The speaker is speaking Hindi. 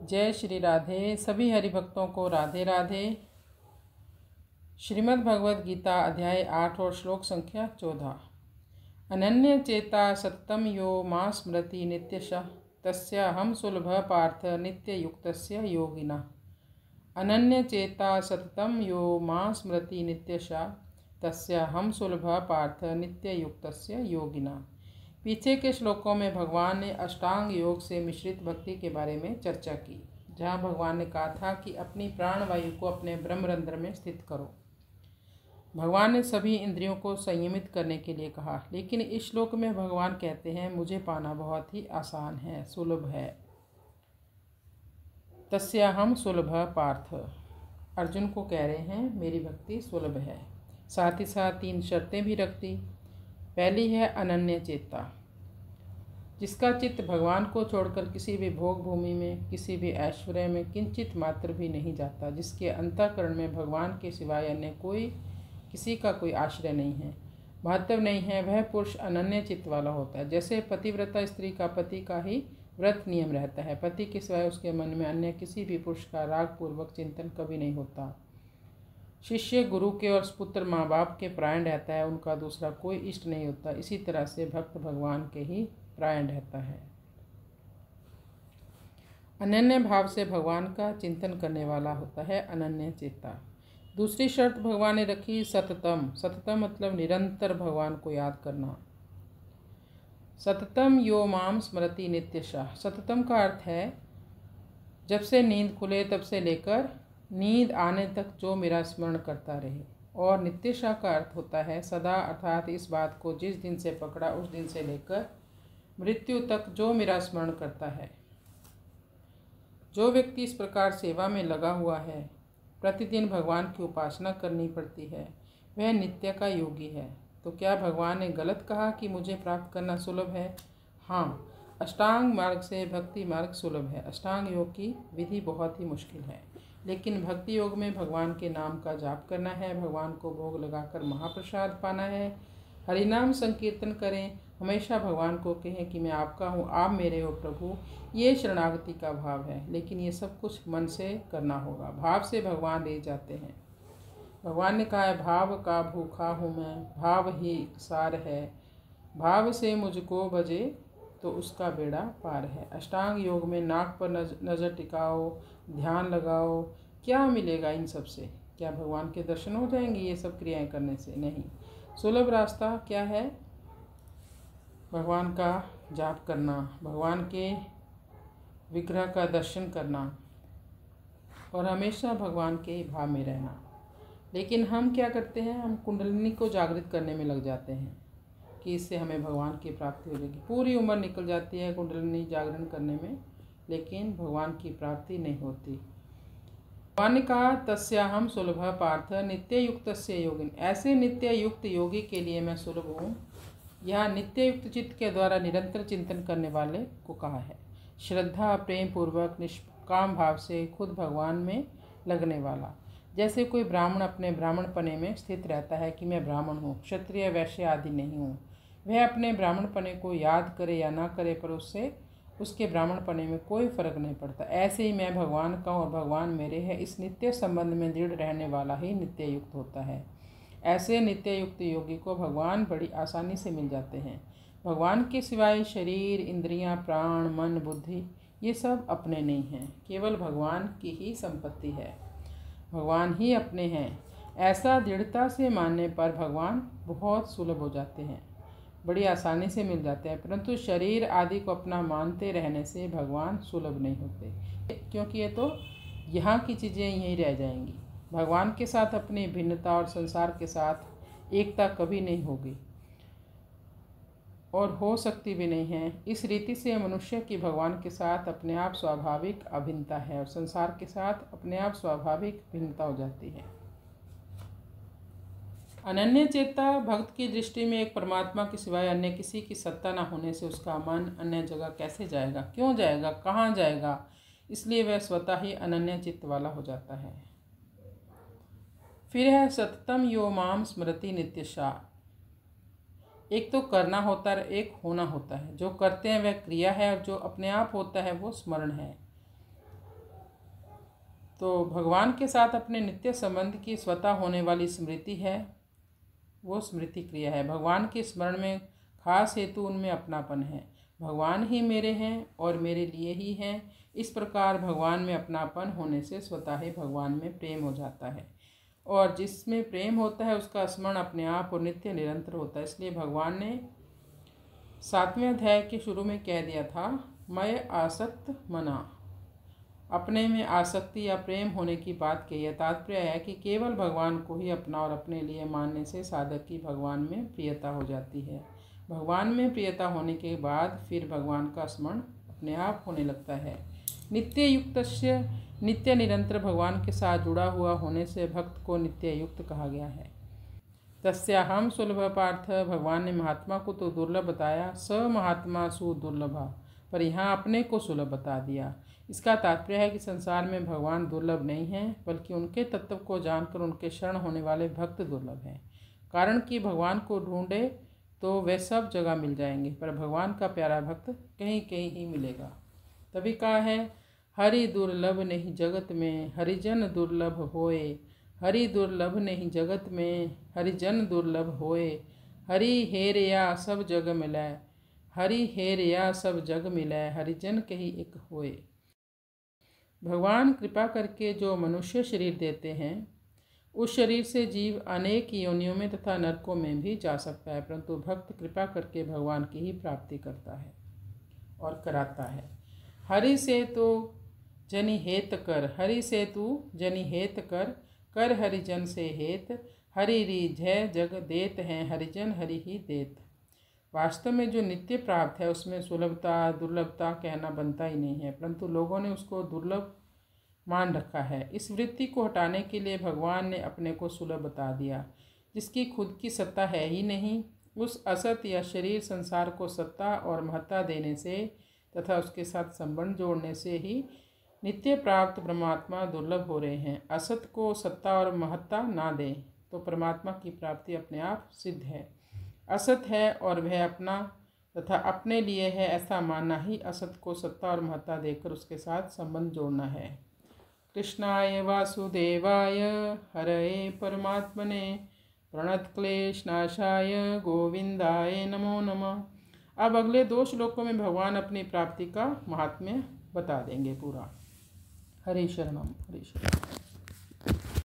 जय श्री राधे। सभी हरिभक्तों को राधे राधे। श्रीमद् भगवद गीता अध्याय 8 और श्लोक संख्या 14। अनन्य चेता सततम यो मां स्मृति नित्यशः तस्याहं सुलभ पार्थ नित्य युक्तस्य योगिना। अनन्य चेता सततम यो मां स्मृति नित्यशः तस्याहं सुलभ पार्थ नित्य युक्तस्य योगिना। पीछे के श्लोकों में भगवान ने अष्टांग योग से मिश्रित भक्ति के बारे में चर्चा की, जहाँ भगवान ने कहा था कि अपनी प्राणवायु को अपने ब्रह्मरंध्र में स्थित करो। भगवान ने सभी इंद्रियों को संयमित करने के लिए कहा, लेकिन इस श्लोक में भगवान कहते हैं मुझे पाना बहुत ही आसान है, सुलभ है। तस्याहं सुलभ पार्थ, अर्जुन को कह रहे हैं मेरी भक्ति सुलभ है। साथ ही साथ 3 शर्तें भी रख दी। पहली है अनन्य चेता, जिसका चित्त भगवान को छोड़कर किसी भी भोग भूमि में, किसी भी ऐश्वर्य में किंचित मात्र भी नहीं जाता, जिसके अंतःकरण में भगवान के सिवाय अन्य किसी का कोई आश्रय नहीं है, महत्व नहीं है, वह पुरुष अनन्य चित्त वाला होता है। जैसे पतिव्रता स्त्री का पति का ही व्रत नियम रहता है, पति के सिवाय उसके मन में अन्य किसी भी पुरुष का रागपूर्वक चिंतन कभी नहीं होता। शिष्य गुरु के और पुत्र माँ बाप के प्राण रहता है, उनका दूसरा कोई इष्ट नहीं होता। इसी तरह से भक्त भगवान के ही प्राण रहता है। अनन्य भाव से भगवान का चिंतन करने वाला होता है अनन्य चेता। दूसरी शर्त भगवान ने रखी सततम। सततम मतलब निरंतर भगवान को याद करना। सततम यो माम स्मृति नित्यशः। सततम का अर्थ है जब से नींद खुले तब से लेकर नींद आने तक जो मेरा स्मरण करता रहे। और नित्यशा का अर्थ होता है सदा, अर्थात इस बात को जिस दिन से पकड़ा उस दिन से लेकर मृत्यु तक जो मेरा स्मरण करता है। जो व्यक्ति इस प्रकार सेवा में लगा हुआ है, प्रतिदिन भगवान की उपासना करनी पड़ती है, वह नित्य का योगी है। तो क्या भगवान ने गलत कहा कि मुझे प्राप्त करना सुलभ है? हाँ, अष्टांग मार्ग से भक्ति मार्ग सुलभ है। अष्टांग योग की विधि बहुत ही मुश्किल है, लेकिन भक्ति योग में भगवान के नाम का जाप करना है, भगवान को भोग लगाकर महाप्रसाद पाना है, हरिनाम संकीर्तन करें, हमेशा भगवान को कहें कि मैं आपका हूँ, आप मेरे हो प्रभु। ये शरणागति का भाव है, लेकिन ये सब कुछ मन से करना होगा। भाव से भगवान ले जाते हैं। भगवान ने कहा है भाव का भूखा हूँ मैं, भाव ही सार है, भाव से मुझको भजे तो उसका बेड़ा पार है। अष्टांग योग में नाक पर नज़र टिकाओ, ध्यान लगाओ, क्या मिलेगा इन सब से? क्या भगवान के दर्शन हो जाएंगे ये सब क्रियाएं करने से? नहीं। सुलभ रास्ता क्या है? भगवान का जाप करना, भगवान के विग्रह का दर्शन करना और हमेशा भगवान के भाव में रहना। लेकिन हम क्या करते हैं, हम कुंडलिनी को जागृत करने में लग जाते हैं कि इससे हमें भगवान की प्राप्ति हो जाएगी। पूरी उम्र निकल जाती है कुंडलिनी जागरण करने में, लेकिन भगवान की प्राप्ति नहीं होती। भगवान ने कहा तस्याहं सुलभ पार्थ नित्य युक्तस्य योगिन। ऐसे नित्य युक्त योगी के लिए मैं सुलभ हूँ। यहाँ नित्य युक्त चित्त के द्वारा निरंतर चिंतन करने वाले को कहा है। श्रद्धा प्रेम पूर्वक निष्काम भाव से खुद भगवान में लगने वाला। जैसे कोई ब्राह्मण अपने ब्राह्मणपने में स्थित रहता है कि मैं ब्राह्मण हूँ, क्षत्रिय वैश्य आदि नहीं हूँ। वह अपने ब्राह्मणपने को याद करे या ना करे, पर उससे उसके ब्राह्मणपने में कोई फर्क नहीं पड़ता। ऐसे ही मैं भगवान का और भगवान मेरे है, इस नित्य संबंध में दृढ़ रहने वाला ही नित्य युक्त होता है। ऐसे नित्य युक्त योगी को भगवान बड़ी आसानी से मिल जाते हैं। भगवान के सिवाय शरीर, इंद्रियां, प्राण, मन, बुद्धि ये सब अपने नहीं हैं, केवल भगवान की ही संपत्ति है। भगवान ही अपने हैं। ऐसा दृढ़ता से मानने पर भगवान बहुत सुलभ हो जाते हैं, बड़ी आसानी से मिल जाते हैं। परंतु शरीर आदि को अपना मानते रहने से भगवान सुलभ नहीं होते, क्योंकि ये तो यहाँ की चीज़ें यहीं रह जाएंगी। भगवान के साथ अपनी भिन्नता और संसार के साथ एकता कभी नहीं होगी और हो सकती भी नहीं है। इस रीति से मनुष्य की भगवान के साथ अपने आप स्वाभाविक अभिन्नता है और संसार के साथ अपने आप स्वाभाविक भिन्नता हो जाती है। अनन्य चेता भक्त की दृष्टि में एक परमात्मा के सिवाय अन्य किसी की सत्ता न होने से उसका मन अन्य जगह कैसे जाएगा, क्यों जाएगा, कहाँ जाएगा? इसलिए वह स्वतः ही अनन्य चित्त वाला हो जाता है। फिर है सततम यो माम स्मृति नित्यशा। एक तो करना होता है, एक होना होता है। जो करते हैं वह क्रिया है और जो अपने आप होता है वो स्मरण है। तो भगवान के साथ अपने नित्य संबंध की स्वतः होने वाली स्मृति है, वो स्मृति क्रिया है। भगवान के स्मरण में खास हेतु उनमें अपनापन है। भगवान ही मेरे हैं और मेरे लिए ही हैं। इस प्रकार भगवान में अपनापन होने से स्वतः ही भगवान में प्रेम हो जाता है, और जिसमें प्रेम होता है उसका स्मरण अपने आप और नित्य निरंतर होता है। इसलिए भगवान ने 7वें अध्याय के शुरू में कह दिया था, मैं आसक्त मना। अपने में आसक्ति या प्रेम होने की बात कही है। तात्पर्य है कि केवल भगवान को ही अपना और अपने लिए मानने से साधक की भगवान में प्रियता हो जाती है। भगवान में प्रियता होने के बाद फिर भगवान का स्मरण अपने आप होने लगता है। नित्य युक्तस्य, नित्य निरंतर भगवान के साथ जुड़ा हुआ होने से भक्त को नित्य युक्त कहा गया है। तस्याहम सुलभ पार्थ, भगवान ने महात्मा को तो दुर्लभ बताया, स महात्मा सुदुर्लभा, पर यहाँ अपने को सुलभ बता दिया। इसका तात्पर्य है कि संसार में भगवान दुर्लभ नहीं हैं, बल्कि उनके तत्व को जानकर उनके शरण होने वाले भक्त दुर्लभ हैं। कारण कि भगवान को ढूंढे तो वे सब जगह मिल जाएंगे, पर भगवान का प्यारा भक्त कहीं कहीं ही मिलेगा। तभी कहा है, हरि दुर्लभ नहीं जगत में, हरिजन दुर्लभ होए। हरि दुर्लभ नहीं जगत में, हरिजन दुर्लभ होए। हरि हेरया सब जग मिलै, हरि हेरया सब जग मिलै, हरिजन कही एक होए। भगवान कृपा करके जो मनुष्य शरीर देते हैं, उस शरीर से जीव अनेक योनियों में तथा नरकों में भी जा सकता है, परंतु भक्त कृपा करके भगवान की ही प्राप्ति करता है और कराता है। हरि से तो जनि हेत कर, हरि से तू जनि हेत कर, कर हरिजन से हेत। हरि रिझै जग देत हैं, हरिजन हरि ही देत। वास्तव में जो नित्य प्राप्त है उसमें सुलभता दुर्लभता कहना बनता ही नहीं है, परंतु लोगों ने उसको दुर्लभ मान रखा है। इस वृत्ति को हटाने के लिए भगवान ने अपने को सुलभ बता दिया। जिसकी खुद की सत्ता है ही नहीं, उस असत या शरीर संसार को सत्ता और महत्ता देने से तथा उसके साथ संबंध जोड़ने से ही नित्य प्राप्त परमात्मा दुर्लभ हो रहे हैं। असत को सत्ता और महत्ता ना दें तो परमात्मा की प्राप्ति अपने आप सिद्ध है। असत है और वह अपना तथा अपने लिए है ऐसा मानना ही असत को सत्ता और महत्ता देकर उसके साथ संबंध जोड़ना है। कृष्णाय वासुदेवाय हरये परमात्मने प्रणतक्लेशनाशाय गोविंदाय नमो नमः। अब अगले 2 श्लोकों में भगवान अपनी प्राप्ति का महात्म्य बता देंगे पूरा। हरे शरणम हरे शरणम।